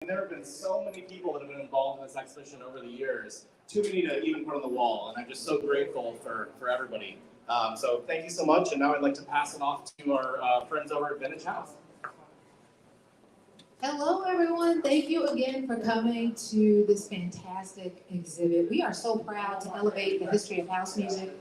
There have been so many people that have been involved in this exhibition over the years, too many to even put on the wall, and I'm just so grateful for everybody. So thank you so much, and now I'd like to pass it off to our friends over at Vintage House. Hello, everyone. Thank you again for coming to this fantastic exhibit. We are so proud to elevate the history of house music.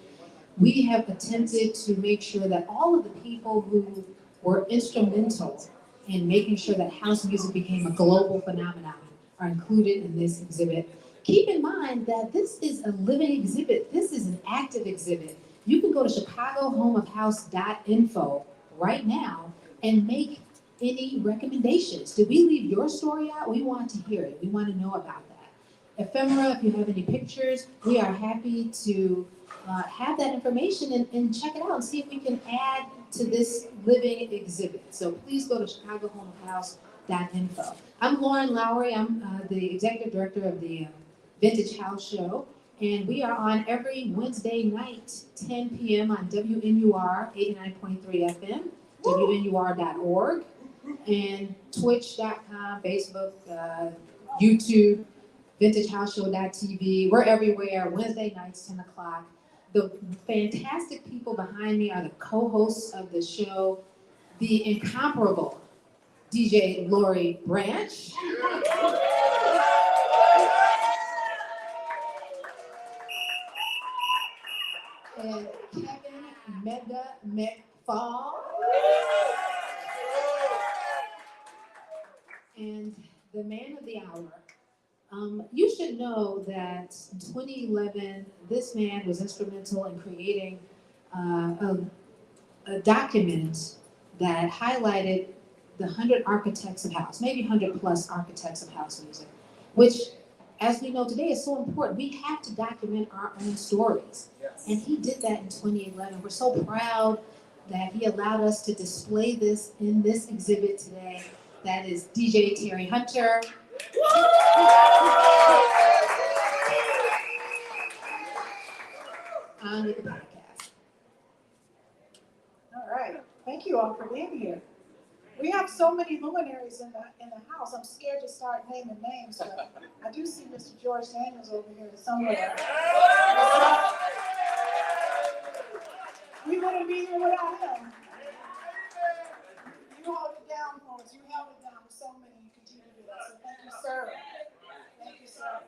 We have attempted to make sure that all of the people who were instrumental in making sure that house music became a global phenomenon are included in this exhibit. Keep in mind that this is a living exhibit. This is an active exhibit. You can go to chicagohomeofhouse.info right now and make any recommendations. Did we leave your story out? We want to hear it. We want to know about that. Ephemera, if you have any pictures, we are happy to have that information and check it out and see if we can add to this living exhibit. So please go to chicagohomeofhouse.info. I'm Lauren Lowry. I'm the executive director of the Vintage House Show, and we are on every Wednesday night, 10 p.m. on WNUR 89.3 FM, WNUR.org, and Twitch.com, Facebook, YouTube, VintageHouseShow.tv. We're everywhere, Wednesday nights, 10 o'clock. The fantastic people behind me are the co-hosts of the show, the incomparable DJ Lori Branch. And Kevin Mega McFall. And the man of the hour. You should know that in 2011, this man was instrumental in creating a document that highlighted the 100 architects of house, maybe 100 plus architects of house music, which, as we know today, is so important. We have to document our own stories. Yes. And he did that in 2011. We're so proud that he allowed us to display this in this exhibit today. That is DJ Terry Hunter. On with the podcast. All right, thank you all for being here. We have so many luminaries in the house. I'm scared to start naming names, but I do see Mr. George Daniels over here somewhere. We wouldn't be here without him. You hold it down for us. You held it down for so many. You continue to do that. So thank you, sir. Thank you, sir.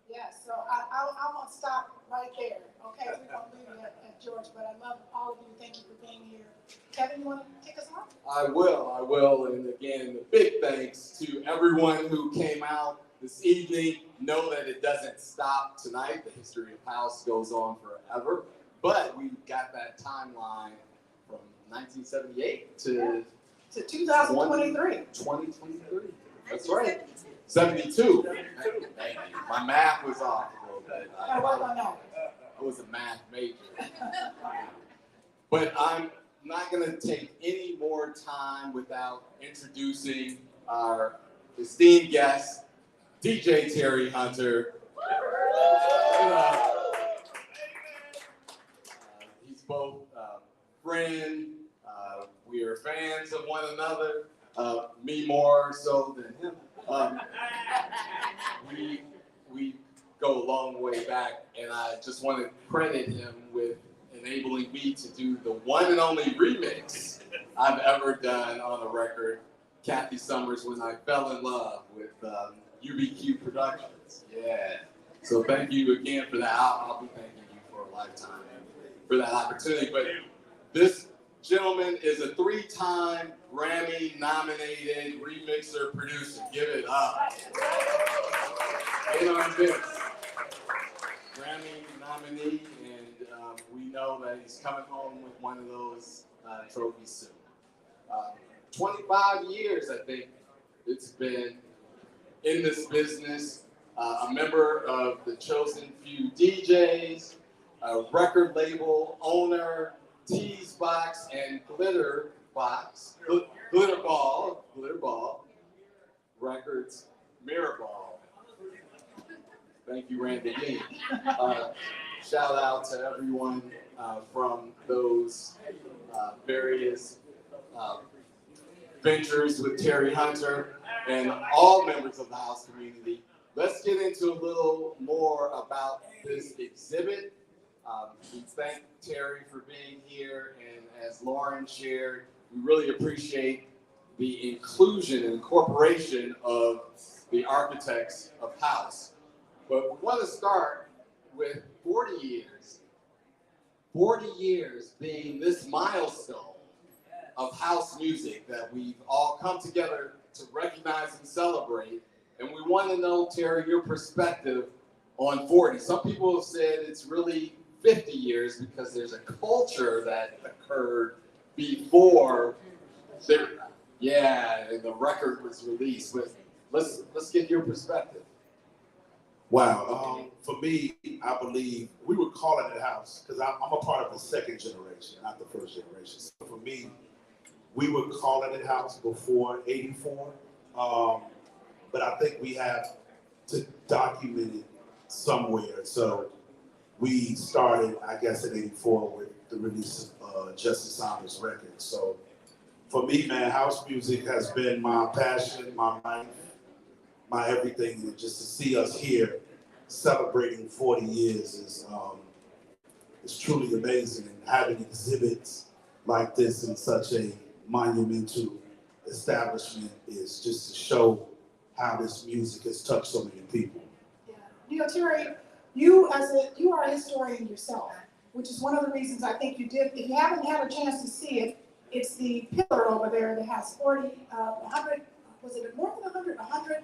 Yes, so I won't stop right there, okay? We won't leave it at George, but I love all of you. Thank you for being here. Kevin, you want to kick us off? I will. And again, a big thanks to everyone who came out this evening. Know that it doesn't stop tonight. The history of house goes on forever. But we've got that timeline from 1978 to 2023. 2023. That's right. 72. Thank you. My math was off a little bit. I was a math major. But I'm not going to take any more time without introducing our esteemed guest, DJ Terry Hunter. He's both friend. We are fans of one another. Me more so than him. We go a long way back, and I just want to credit him with enabling me to do the one and only remix I've ever done on a record, Kathy Summers, When I Fell in Love, with UBQ Productions. Yeah. So thank you again for that. I'll be thanking you for a lifetime for that opportunity. But this gentleman is a 3-time Grammy-nominated remixer producer. Give it up. In on this. Grammy nominee, and we know that he's coming home with one of those trophies soon. 25 years, I think, it's been in this business. A member of the chosen few DJs, a record label owner, Tease Box and Glitter Ball Records, Mirror Ball. Thank you, Randy Lee. Shout out to everyone from those various ventures with Terry Hunter and all members of the house community. Let's get into a little more about this exhibit. We thank Terry for being here, and as Lauren shared, we really appreciate the inclusion and incorporation of the architects of house. But we want to start with 40 years. 40 years being this milestone of house music that we've all come together to recognize and celebrate. And we want to know, Terry, your perspective on 40. Some people have said it's really 50 years because there's a culture that occurred before and the record was released. But let's get your perspective. Wow. For me, I believe we would call it a house because I'm a part of the second generation, not the first generation. So for me, we would call it a house before '84. But I think we have to document it somewhere. So we started, I guess, in '84 with the release of Justice Saunders record. So for me, man, house music has been my passion, my life, my everything. And just to see us here celebrating 40 years is truly amazing. And having exhibits like this in such a monumental establishment is just to show how this music has touched so many people. Yeah. You know, Terry, you are a historian yourself, which is one of the reasons I think you did. If you haven't had a chance to see it, it's the pillar over there that has 100, was it more than 100? 100,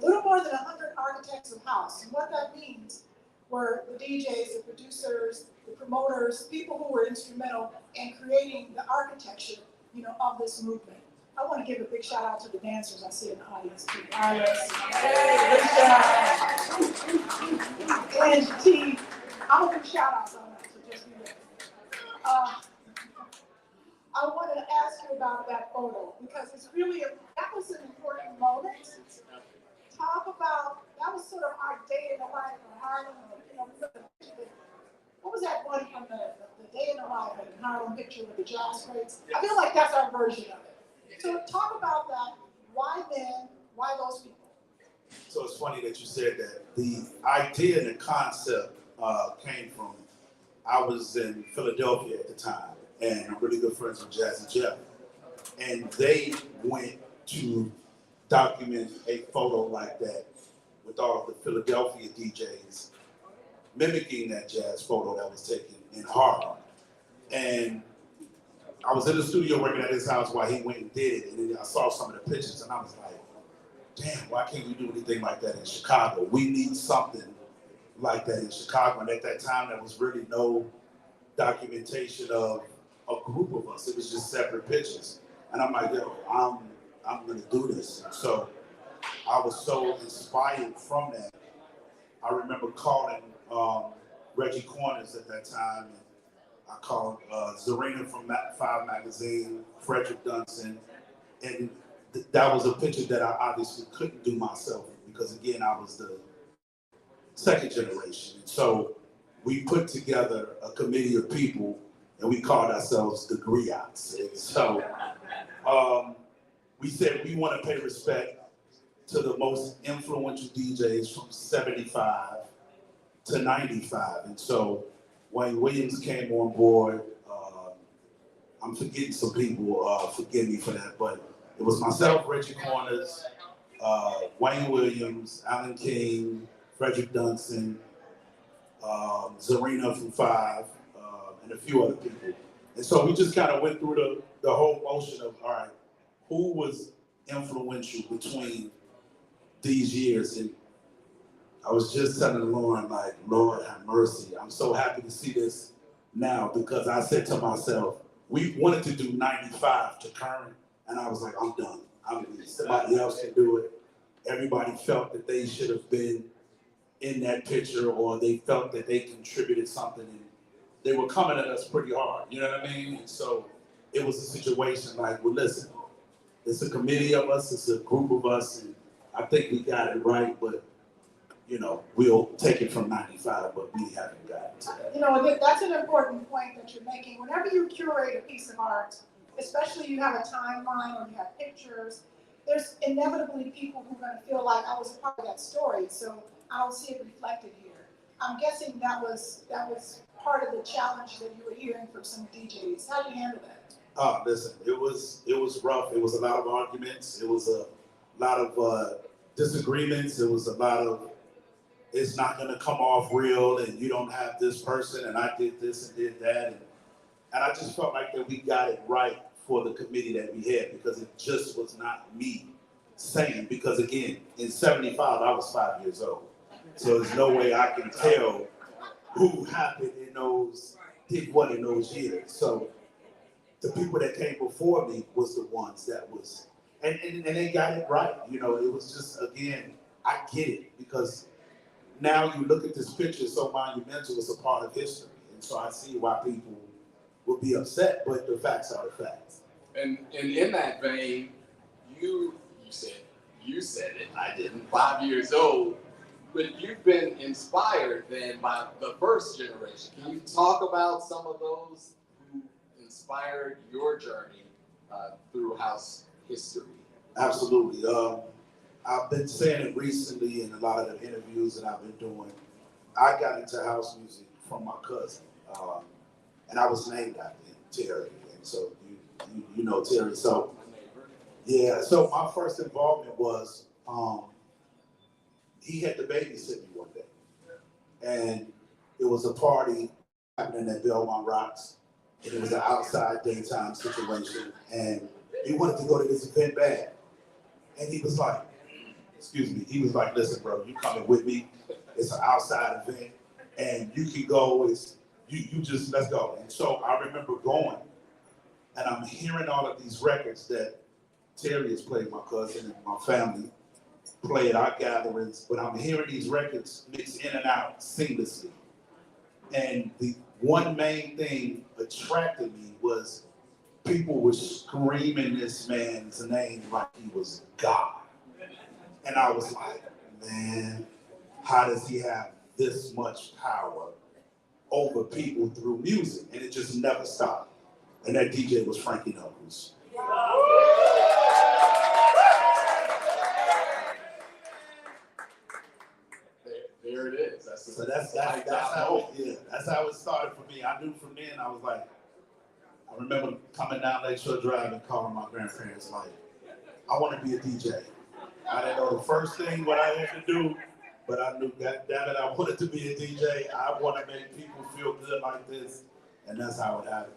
little more than 100 architects of house. And what that means were the DJs, the producers, the promoters, people who were instrumental in creating the architecture, you know, of this movement. I want to give a big shout out to the dancers I see in the audience too. Iris, hey, good job. Angie T. I'm gonna do shout outs on that, so just be ready. I wanted to ask you about that photo because it's really that was an important moment. Talk about that was sort of our day in the life of Harlem. You know, what was that one from the day in the life in Harlem picture with the jazz crates? I feel like that's our version of it. So talk about that. Why then? Why those people? So it's funny that you said that. The idea and the concept came from, I was in Philadelphia at the time, and I'm really good friends with Jazzy Jeff. And they went to document a photo like that with all of the Philadelphia DJs mimicking that jazz photo that was taken in Harlem. And I was in the studio working at his house while he went and did it, and then I saw some of the pictures, and I was like, damn, why can't we do anything like that in Chicago? We need something like that in Chicago. And at that time, there was really no documentation of a group of us. It was just separate pictures. And I'm like, yo, I'm gonna do this. And so I was so inspired from that. I remember calling Reggie Corners at that time. And I called Zarina from 5 Magazine, Frederick Dunson, and that was a picture that I obviously couldn't do myself because, again, I was the second generation. And so we put together a committee of people, and we called ourselves the Griots. And so we said we want to pay respect to the most influential DJs from 75 to 95. And so Wayne Williams came on board. I'm forgetting some people, forgive me for that, but it was myself, Reggie Corners, Wayne Williams, Alan King, Frederick Dunson, Zarina from 5, and a few other people. And so we just kind of went through the whole motion of, all right, who was influential between these years? And I was just telling Lauren, like, Lord have mercy. I'm so happy to see this now because I said to myself, we wanted to do 95 to current, and I was like, I'm done. Somebody else can do it. Everybody felt that they should have been in that picture, or they felt that they contributed something, and they were coming at us pretty hard, you know what I mean? And so it was a situation like, well, listen, it's a committee of us, it's a group of us, and I think we got it right, but you know, we'll take it from 95, but we haven't gotten to that. You know, that's an important point that you're making. Whenever you curate a piece of art, especially you have a timeline or you have pictures, there's inevitably people who are going to feel like I was a part of that story, so I'll see it reflected here. I'm guessing that was part of the challenge that you were hearing from some DJs. How did you handle that? Listen, it was rough. It was a lot of arguments. It was a lot of disagreements. It was a lot of, it's not going to come off real, and you don't have this person, and I did this and did that, and I just felt like that we got it right for the committee that we had, because it just was not me saying, because again, in 75, I was 5 years old. So there's no way I can tell who happened in those, did what in those years. So the people that came before me was the ones that was, and they got it right. You know, it was just, again, I get it, because now you look at this picture, so monumental, it's a part of history. And so I see why people would be upset, but the facts are the facts. And in that vein, you said it, I didn't, 5 years old, but you've been inspired then by the first generation. Can you talk about some of those who inspired your journey through house history? Absolutely. I've been saying it recently in a lot of the interviews that I've been doing. I got into house music from my cousin, and I was named after him, Terry. And so you know Terry. So yeah. So my first involvement was he had to babysit me one day, and it was a party happening at Belmont Rocks, and it was an outside daytime situation, and he wanted to go to this event bad, and he was like, excuse me, he was like, listen, bro, you coming with me? It's an outside event, and you can go. It's you just, let's go. And so I remember going, and I'm hearing all of these records that Terry has played, my cousin and my family play at our gatherings, but I'm hearing these records mixed in and out seamlessly. And the one main thing attracted me was people were screaming this man's name like he was God. And I was like, man, how does he have this much power over people through music? And it just never stopped. And that DJ was Frankie Knuckles. There it is. So that's how it started for me. I knew from then, I was like, I remember coming down Lakeshore Drive and calling my grandparents like, I want to be a DJ. I didn't know the first thing what I had to do, but I knew that I wanted to be a DJ. I want to make people feel good like this, and that's how it happened.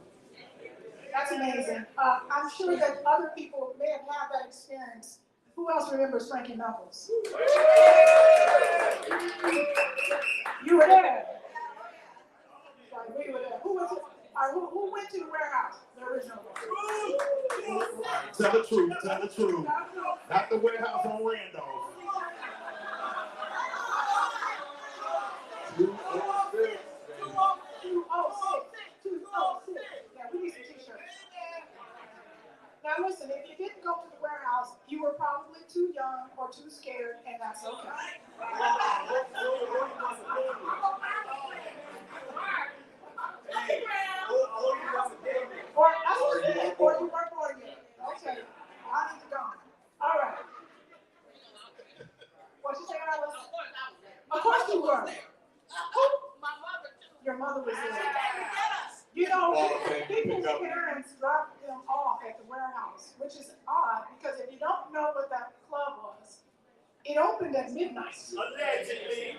That's amazing. I'm sure that other people may have had that experience. Who else remembers Frankie Knuckles? You were there. Like, we were there. Who went to the warehouse? The original one. Tell the truth. Tell the truth. Not the warehouse on Randolph. 206. 206. Yeah, we need some t-shirts. Now listen, if you didn't go to the warehouse, you were probably too young or too scared, and that's okay. Or you weren't born yet. Okay, I need to go. All right. What you say, Alice? Of course you were. Your mother was there. You know, people's parents dropped them off at the warehouse, which is odd because if you don't know what that club was, it opened at midnight. Allegedly.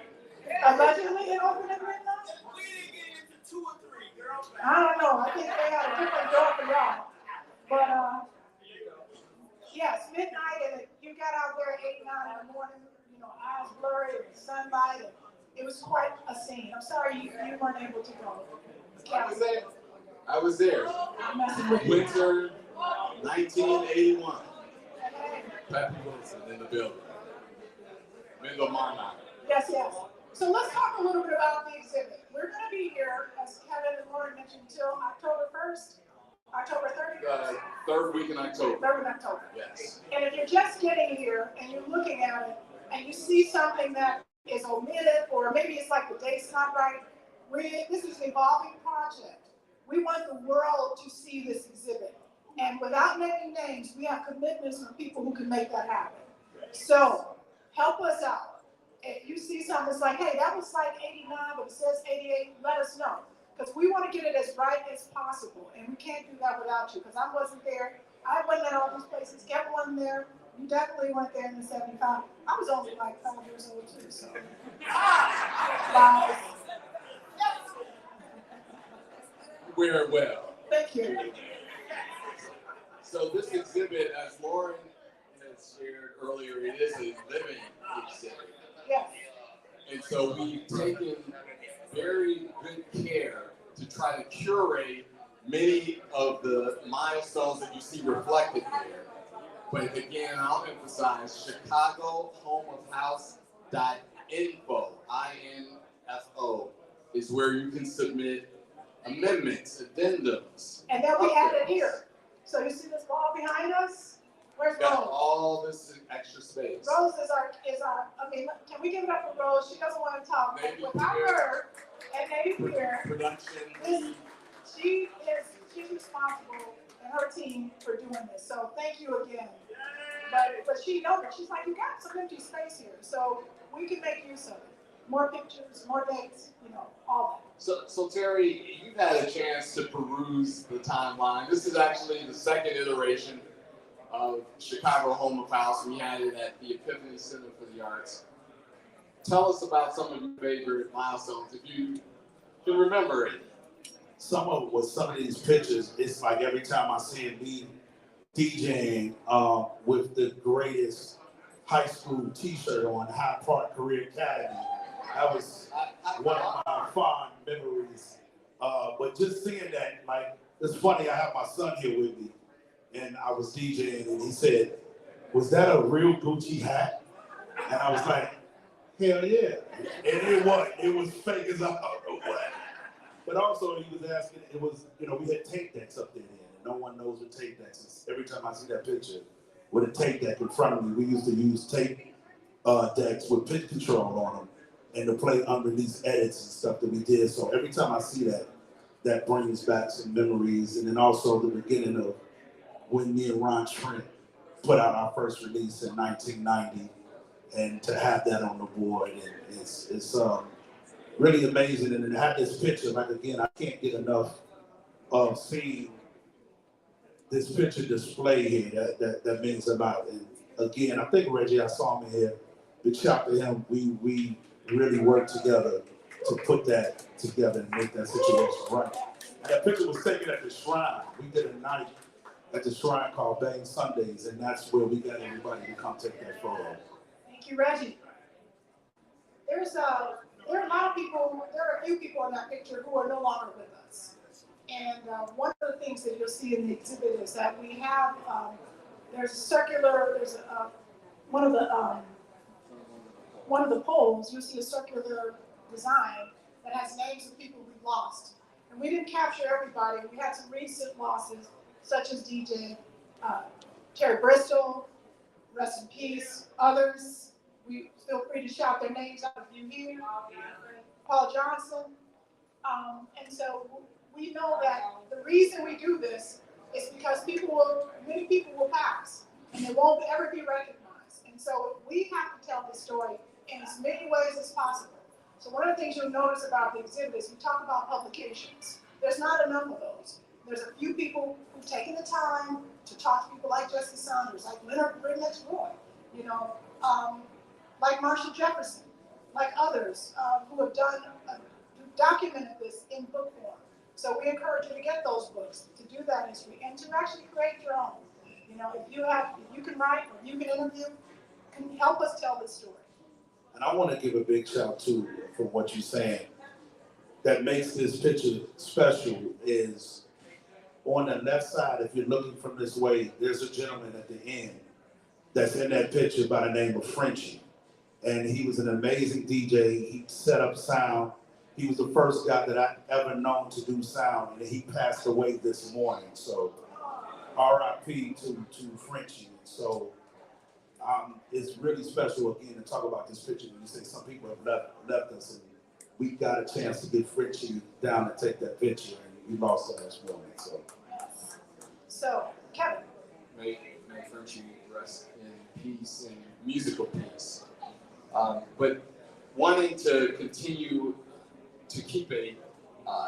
Allegedly it opened at midnight? We didn't get into 2 or 3, girl. I don't know. I think they had a different door for y'all. But yes, midnight, and you got out there at 8, 9 in the morning, you know, eyes blurry, and sunlight, and it was quite a scene. I'm sorry you weren't able to go. I was there. Winter 1981. Pappy Wilson in the building. Wendell Marnock. Yes, yes. So let's talk a little bit about the exhibit. We're going to be here, as Kevin and Lauren mentioned, until October 1st, October 30th. Third week in October. 3rd of October. Yes. And if you're just getting here and you're looking at it and you see something that is omitted, or maybe it's like the date's not right, this is an evolving project. We want the world to see this exhibit. And without naming names, we have commitments from people who can make that happen. So help us out. If you see something that's like, hey, that was like 89, but it says 88, let us know. Because we want to get it as right as possible. And we can't do that without you, because I wasn't there. I wasn't at all these places. Kevin wasn't there. You definitely weren't there in the 75. I was only like 5 years old too, so. Lies. Wear it well. Thank you. So this exhibit, as Lauren has shared earlier, it is a living exhibit. Yes. And so we've taken very good care to try to curate many of the milestones that you see reflected there. But again, I'll emphasize chicagohomeofhouse.info, I-N-F-O, is where you can submit amendments, addendums. And then we have it here. So you see this wall behind us? Where's We've got Rose? all this extra space. Rose is our, I mean, can we give it up for Rose? She doesn't want to talk. But Navy without Pier. her and Navy Pier, Production. she's responsible and her team for doing this. So thank you again. But she knows it. She's like, you got some empty space here. So we can make use of it. More pictures, more dates, all that. So Terry, you've had a chance to peruse the timeline. This is actually the second iteration of Chicago Home of House. We had it at the Epiphany Center for the Arts. Tell us about some of your favorite milestones, if you can remember it. Some of these pictures, it's like every time I see him be DJing with the greatest high school t-shirt on, High Park Career Academy. That was one of my fond memories. But just seeing that, like, it's funny, I have my son here with me, and I was DJing, and he said, was that a real Gucci hat? And I was like, hell yeah. And it was fake as I don't know what. But also he was asking, it was, we had tape decks up there then, and no one knows what tape decks is. Every time I see that picture with a tape deck in front of me, we used to use tape decks with pitch control on them and to play underneath edits and stuff that we did. So every time I see that, that brings back some memories. And then also the beginning of when me and Ron Trent put out our first release in 1990, and to have that on the board, and it's really amazing. And then to have this picture, like, again, I can't get enough of seeing this picture display here. That means a lot. And again, I think Reggie, I saw him here. Big shout to him. We really worked together to put that together and make that situation right. And that picture was taken at the Shrine. We did a night at the Shrine called Bang Sundays, and that's where we got everybody to come take that photo. Thank you, Reggie. There are a lot of people, there are a few people in that picture who are no longer with us. And one of the things that you'll see in the exhibit is that we have, one of the poles, you'll see a circular design that has names of people we've lost. And we didn't capture everybody. We had some recent losses, such as DJ Terry Bristol, rest in peace. Others, we feel free to shout their names out if you hear. Paul Johnson. And so we know that the reason we do this is because many people will pass and they won't ever be recognized. And so we have to tell this story in as many ways as possible. So one of the things you'll notice about the exhibit is we talk about publications. There's not enough of those. There's a few people who've taken the time to talk to people like Jesse Saunders, like Leonard Bridnex Roy, like Marshall Jefferson, like others who have documented this in book form. So we encourage you to get those books, to do that history, and to actually create your own. If you can write or you can interview, can help us tell this story. And I want to give a big shout to for what you're saying. That makes this picture special is on the left side, if you're looking from this way, there's a gentleman at the end that's in that picture by the name of Frenchie. And he was an amazing DJ. He set up sound. He was the first guy that I ever known to do sound, and he passed away this morning. So RIP to Frenchie. So it's really special again to talk about this picture. When you say some people have left us, and we got a chance to get Frenchie down to take that picture, and we lost that this morning. So Kevin. May Frenchie rest in peace and musical peace. But wanting to continue to keep a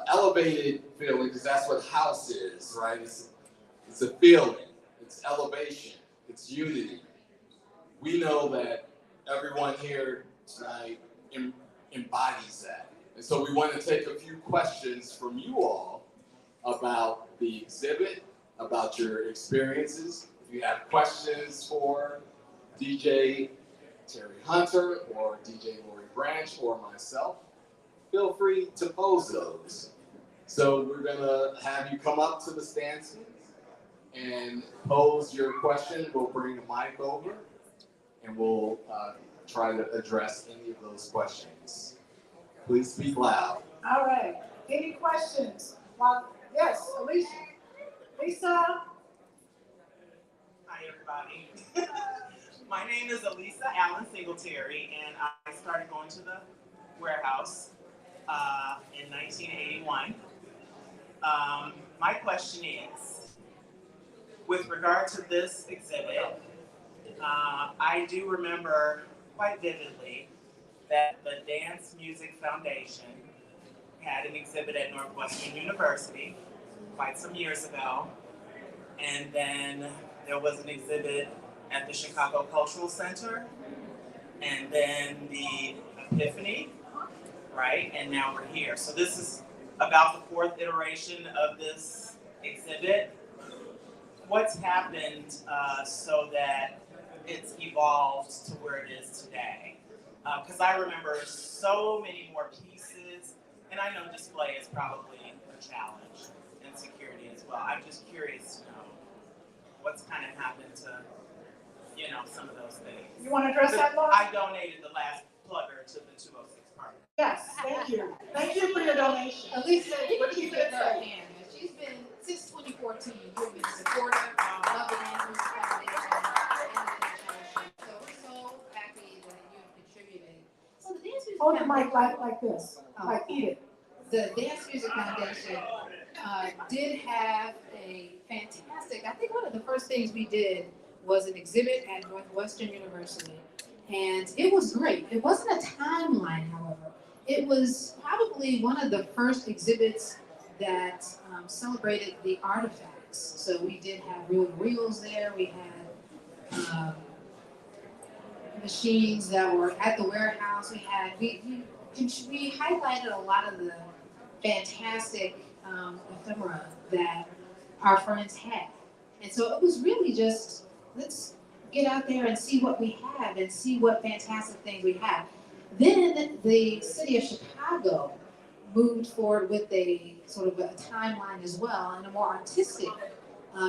elevated feeling, because that's what house is, right? It's a feeling, it's elevation, it's unity. We know that everyone here tonight embodies that. And so we want to take a few questions from you all about the exhibit, about your experiences. If you have questions for DJ Terry Hunter or DJ Lori Branch or myself, feel free to pose those. So we're gonna have you come up to the stances and pose your question. We'll bring a mic over and we'll try to address any of those questions. Please speak loud. All right. Any questions? Well, yes, Alicia. Lisa. Hi, everybody. My name is Elisa Allen Singletary, and I started going to the warehouse in 1981. My question is, with regard to this exhibit, I do remember quite vividly that the Dance Music Foundation had an exhibit at Northwestern University quite some years ago. And then there was an exhibit at the Chicago Cultural Center, and then the Epiphany, right? And now we're here. So this is about the fourth iteration of this exhibit. What's happened so that it's evolved to where it is today? Because I remember so many more pieces, and I know display is probably a challenge, and security as well. I'm just curious to know what's kind of happened to, some of those things. You want to address that, Laura? I donated the last plugger to the 206 party. Yes, thank you. Thank you for your donation. Elisa, What did you give her a say? hand. She's been, since 2014, you've been a supporter of the Dance Music Foundation and the Foundation. So we're so happy that you've contributed. So the Dance Music Hold your Foundation, mic like this, like eat it. the Dance Music Foundation did have a fantastic, I think one of the first things we did was an exhibit at Northwestern University. And it was great. It wasn't a timeline, however. It was probably one of the first exhibits that celebrated the artifacts. So we did have reel-to-reels there. We had machines that were at the warehouse. We highlighted a lot of the fantastic ephemera that our friends had. And so it was really just, let's get out there and see what we have and see what fantastic things we have. Then the city of Chicago moved forward with a sort of a timeline as well and a more artistic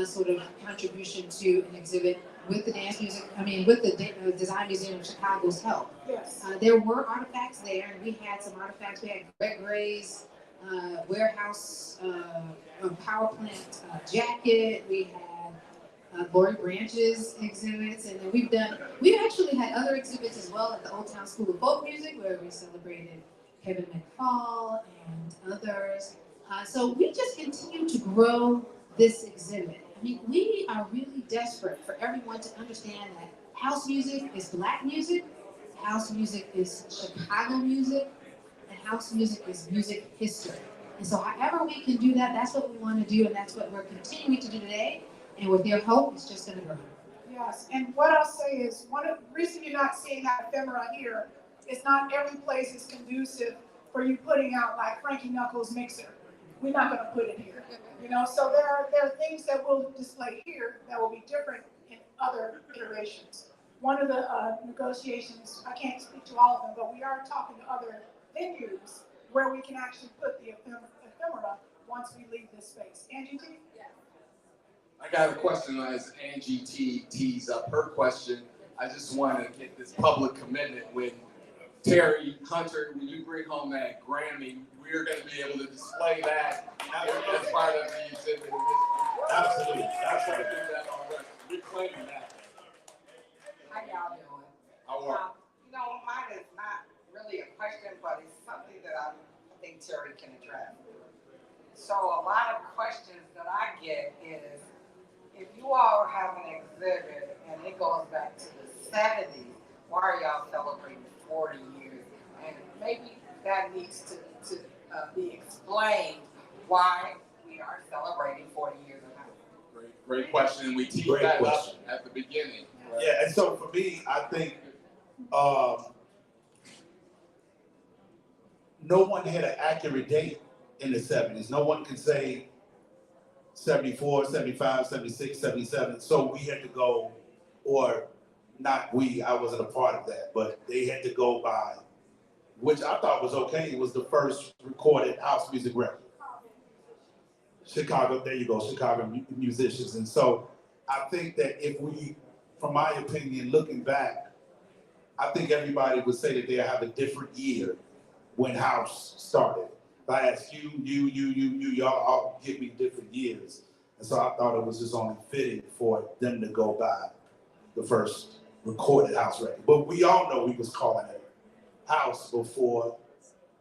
sort of contribution to an exhibit with the with the Design Museum of Chicago's help. Yes. There were artifacts there, and we had some artifacts. We had Greg Gray's warehouse power plant jacket. We had Lori Branch's exhibits, and then we've actually had other exhibits as well at the Old Town School of Folk Music, where we celebrated Kevin McFall and others. So we just continue to grow this exhibit. I mean, we are really desperate for everyone to understand that house music is Black music, house music is Chicago music, and house music is music history. And so however we can do that, that's what we want to do, and that's what we're continuing to do today. And with your help, it's just going to grow. Yes, and what I'll say is, one of the reason you're not seeing that ephemera here is not every place is conducive for you putting out like Frankie Knuckles' mixer. We're not going to put it here, So there are things that we'll display here that will be different in other iterations. One of the negotiations, I can't speak to all of them, but we are talking to other venues where we can actually put the ephemera once we leave this space. Angie T? I got a question as Angie T tees up her question. I just want to get this public commitment. When Terry Hunter, when you bring home that Grammy, we're going to be able to display that as part of the exhibit. Absolutely. We're claiming that. How y'all doing? Mine is not really a question, but it's something that I think Terry can address. So a lot of questions that I get is, if you you all have an exhibit and it goes back to the 70s, why are y'all celebrating 40 years? And maybe that needs to be explained why we are celebrating 40 years of house. Great question. We teed Great that question. up at the beginning. Right? Yeah, and so for me, I think no one had an accurate date in the 70s. No one can say 74, 75, 76, 77. So we had to go, or not we, I wasn't a part of that, but they had to go by, which I thought was okay. It was the first recorded house music record. Chicago, there you go, Chicago musicians. And so I think that if we, from my opinion, looking back, I think everybody would say that they have a different year when house started. If I ask you, y'all all give me different years. And so I thought it was just only fitting for them to go by the first recorded house record. But we all know we was calling it house before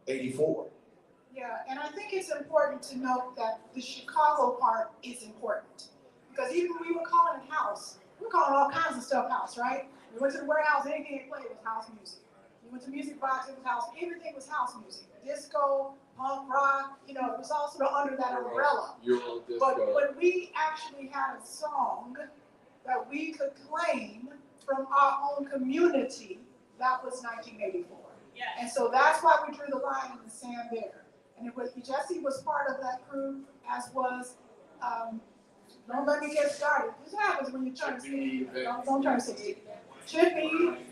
84. Yeah, and I think it's important to note that the Chicago part is important. Because even when we were calling it house, we were calling all kinds of stuff house, right? We went to the warehouse, anything they played was house music. We went to music box, it was house, everything was house music. Disco, punk, rock, it was all sort of under that umbrella. Euro disco. But when we actually had a song that we could claim from our own community, that was 1984. Yes. And so that's why we drew the line in the sand there. And it was, Jesse was part of that crew, as was, don't let me get started. This happens when you turn 60. Don't turn 60. Chippy,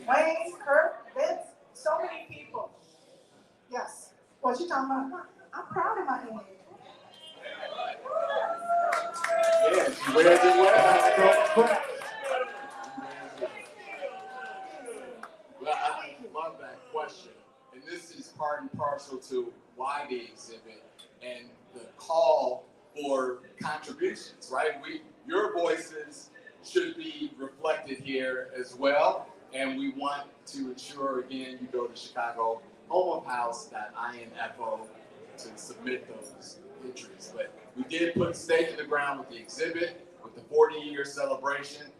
Wayne, Kirk, Vince, so many people. Yes. What you talking about? I'm proud of my name. Yeah, she wears it well. Well, I love that question. And this is part and parcel to why the exhibit and the call for contributions, right? Your voices should be reflected here as well. And we want to ensure, again, you go to Chicago homeofhouse.info to submit those entries. But we did put a stake in the ground with the exhibit, with the 40-year celebration.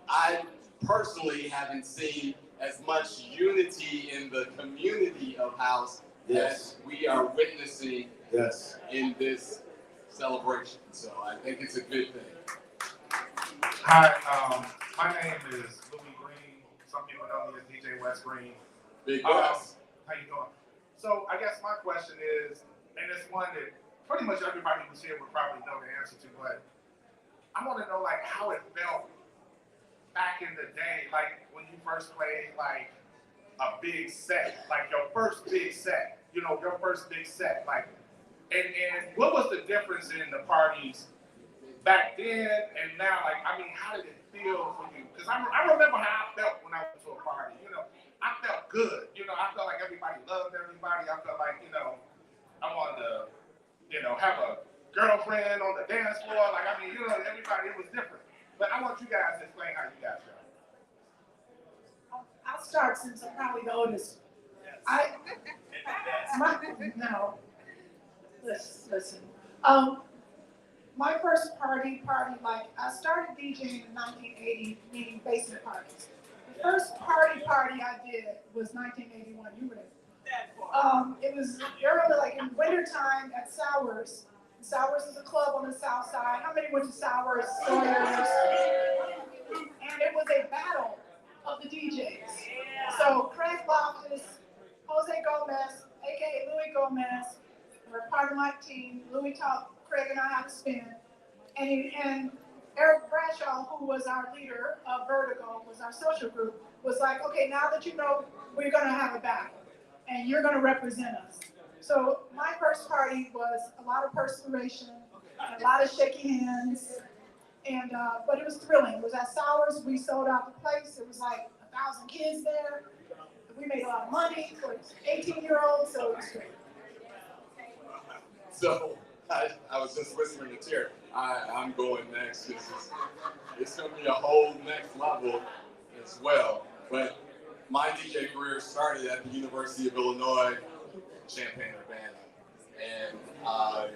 I personally haven't seen as much unity in the community of house as we are witnessing in this celebration. So I think it's a good thing. Hi, my name is Louis Green. Some people know me as DJ West Green. Big West. How you doing? So I guess my question is, and it's one that pretty much everybody who's here would probably know the answer to, but I want to know like how it felt back in the day, like when you first played like a big set, like your first big set, your first big set, like, and what was the difference in the parties back then and now? Like, I mean, how did it feel for you? Because I remember how I felt when I went to a party, I felt good, I felt like everybody loved everybody. I felt like, I wanted to, have a girlfriend on the dance floor. Like, I mean, everybody, it was different. But I want you guys to explain how you guys felt. I'll start since I'm probably the oldest. No. Listen. My first party, like, I started DJing in 1980, meaning basement parties. The first party I did was 1981. You were there. It was early, like in wintertime at Sowers. Sowers is a club on the south side. How many went to Sowers? Sawyers? And it was a battle of the DJs. So Craig Loftus, Jose Gomez, aka Louis Gomez, were part of my team. Louis taught Craig and I how to spin. And Eric Bradshaw, who was our leader of Vertigo, was our social group, was like, okay, now that you know, we're gonna have a battle and you're gonna represent us. So my first party was a lot of perspiration, a lot of shaking hands, and but it was thrilling. It was at Sowers. We sold out the place. It was like 1,000 kids there. We made a lot of money for 18-year-olds, so it was great. So I was just whispering to Terry, I'm going next because it's going to be a whole next level as well. But my DJ career started at the University of Illinois, Champaign-Urbana, and I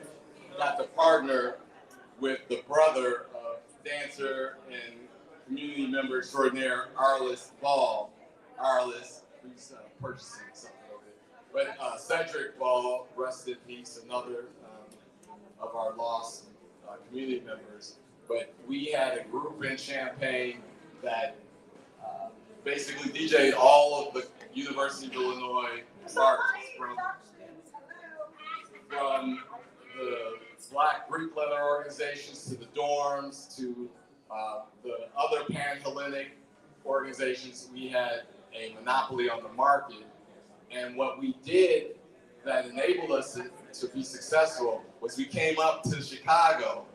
got to partner with the brother of dancer and community member extraordinaire, Arliss Ball. Arliss, who's purchasing something over there. But Cedric Ball, rest in peace, another of our lost community members. But we had a group in Champaign that basically DJ'd all of the University of Illinois parties, from the Black Greek letter organizations to the dorms to the other Pan-Hellenic organizations. We had a monopoly on the market. And what we did that enabled us to be successful was we came up to Chicago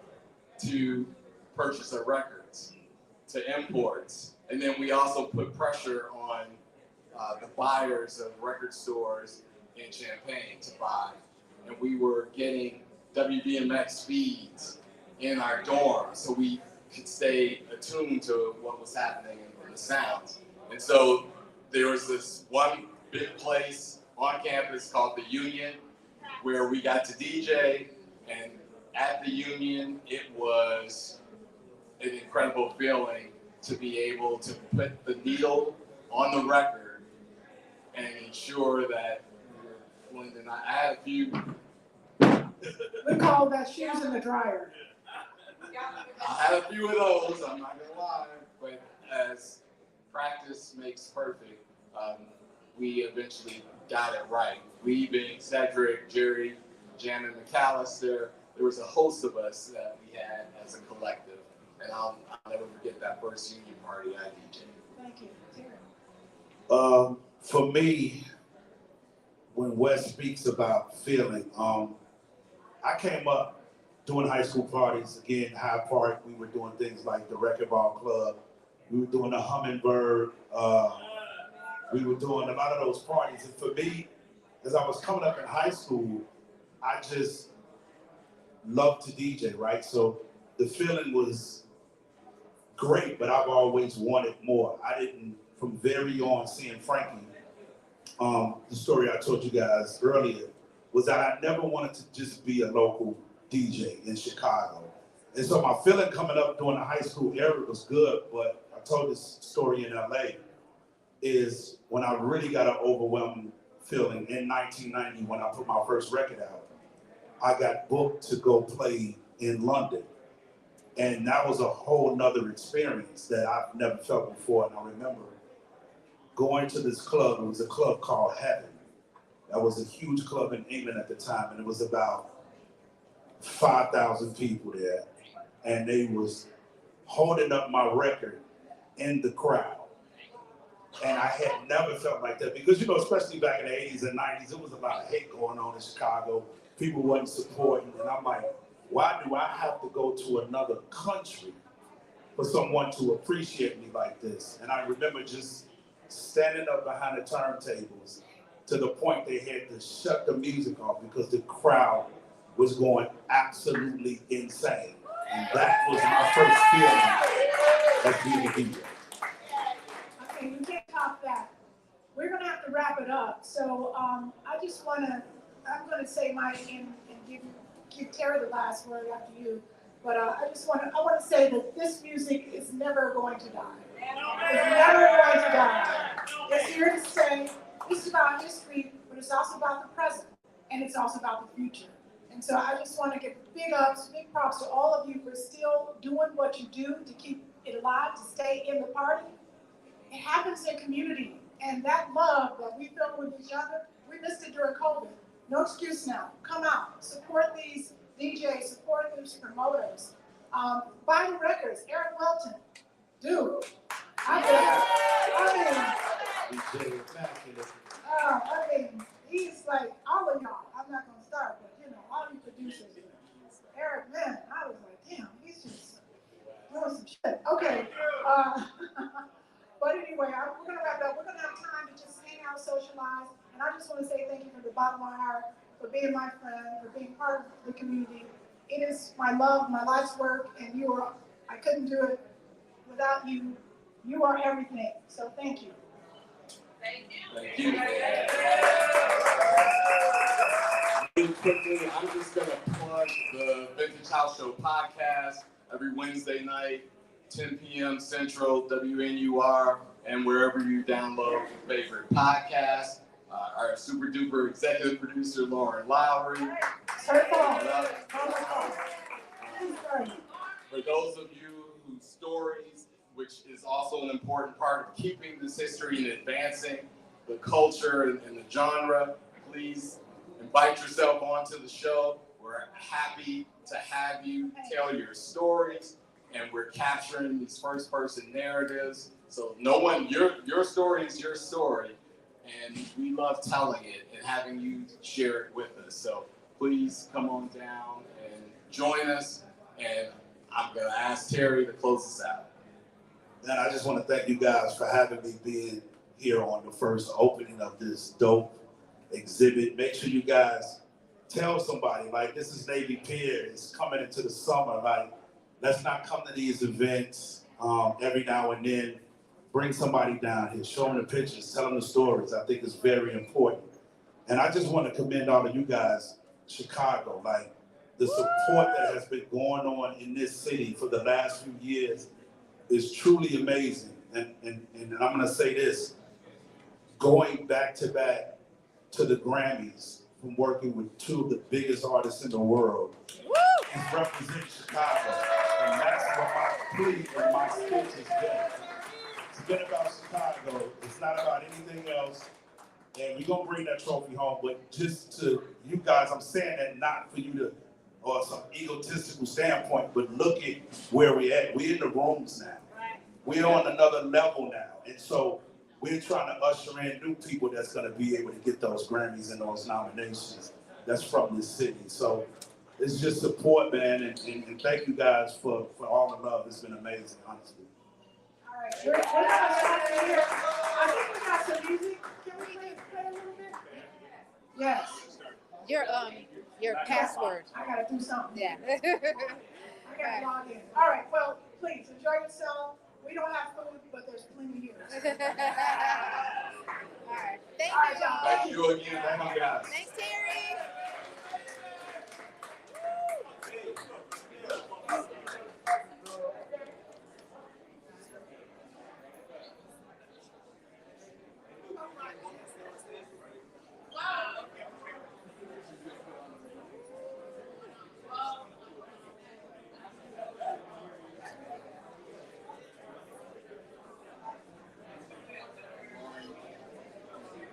to purchase our records, to imports. And then we also put pressure on the buyers of record stores in Champaign to buy. And we were getting WBMX feeds in our dorm so we could stay attuned to what was happening in the sounds. And so there was this one big place on campus called the Union where we got to DJ, and at the Union it was an incredible feeling to be able to put the needle on the record and ensure that we were blending. I had a few. We call that shoes in the dryer. I had a few of those, I'm not gonna lie, but as practice makes perfect, we eventually got it right. We being Cedric, Jerry, Jan, and McAllister, there was a host of us that we had as a collective, and I'll never forget that first union party I DJ'd. Thank you. Terry. For me, when Wes speaks about feeling, I came up doing high school parties, again, Hyde Park. We were doing things like the Record Ball Club. We were doing the Hummingbird. We were doing a lot of those parties. And for me, as I was coming up in high school, I just loved to DJ, right? So the feeling was great, but I've always wanted more. I didn't, from very on seeing Frankie, the story I told you guys earlier, was that I never wanted to just be a local DJ in Chicago. And so my feeling coming up during the high school era was good, but I told this story in LA, is when I really got an overwhelming feeling in 1990 when I put my first record out. I got booked to go play in London. And that was a whole nother experience that I've never felt before. And I remember going to this club. It was a club called Heaven. That was a huge club in England at the time, and it was about 5,000 people there. And they was holding up my record in the crowd. And I had never felt like that because, you know, especially back in the 80s and 90s, there was a lot of hate going on in Chicago. People wasn't supporting. And I'm like, why do I have to go to another country for someone to appreciate me like this? And I remember just standing up behind the turntables to the point they had to shut the music off because the crowd was going absolutely insane. And that was my first feeling of being a DJ. Okay, we can't top that. We're gonna have to wrap it up. So I'm gonna say mine and give Terry the last word after you. But I want to say that this music is never going to die. It's never going to die. It's here to stay. This is about history, but it's also about the present, and it's also about the future. And so I just want to give big ups, big props to all of you for still doing what you do to keep it alive, to stay in the party. It happens in community, and that love that we felt with each other, we missed it during COVID. No excuse now. Come out, support these DJs, support these promoters. Buy the records. Eric Welton, dude. I mean, he's like all of y'all. I'm not gonna start, but you know, all you producers. Eric, man, I was like, damn, he's just doing some shit. Okay. But anyway, we're gonna wrap up. We're gonna have time to just hang out, socialize, and I just want to say thank you from the bottom of my heart for being my friend, for being part of the community. It is my love, my life's work, and I couldn't do it without you. You are everything. So thank you. Thank you. Quickly, I'm just going to plug the Vintage House Show podcast every Wednesday night, 10 p.m. Central, WNUR, and wherever you download your favorite podcast. Our super duper executive producer, Lauren Lowry. For those of you whose stories, which is also an important part of keeping this history and advancing the culture and the genre, please invite yourself onto the show. We're happy to have you tell your stories, and we're capturing these first-person narratives. So no one, your story is your story, and we love telling it and having you share it with us. So please come on down and join us, and I'm gonna ask Terry to close us out. And I just want to thank you guys for having me being here on the first opening of this dope exhibit. Make sure you guys tell somebody, like, this is Navy Pier, it's coming into the summer, like, let's not come to these events every now and then. Bring somebody down here, show them the pictures, tell them the stories. I think it's very important. And I just want to commend all of you guys, Chicago, like, the support that has been going on in this city for the last few years is truly amazing. And I'm gonna say this, going back to the Grammys, from working with two of the biggest artists in the world, is representing Chicago. And that's what my plea and my speech has been. It's been about Chicago, it's not about anything else. And we're gonna bring that trophy home, but just to you guys, I'm saying that not for you to, or some egotistical standpoint, but look at where we're at. We're in the rooms now. We're on another level now. And so we're trying to usher in new people that's gonna be able to get those Grammys and those nominations that's from this city. So it's just support, man, and thank you guys for all the love. It's been amazing, honestly. All right, we're gonna start here. I think we got some music. Can we play a little bit? Yes. Your password. I gotta do something. Yeah. I gotta log in. All right, well, please enjoy yourself. We don't have food, but there's plenty here. All right. Thank All right, you, y'all. y'all. Thank you again. Thank you guys. Thanks,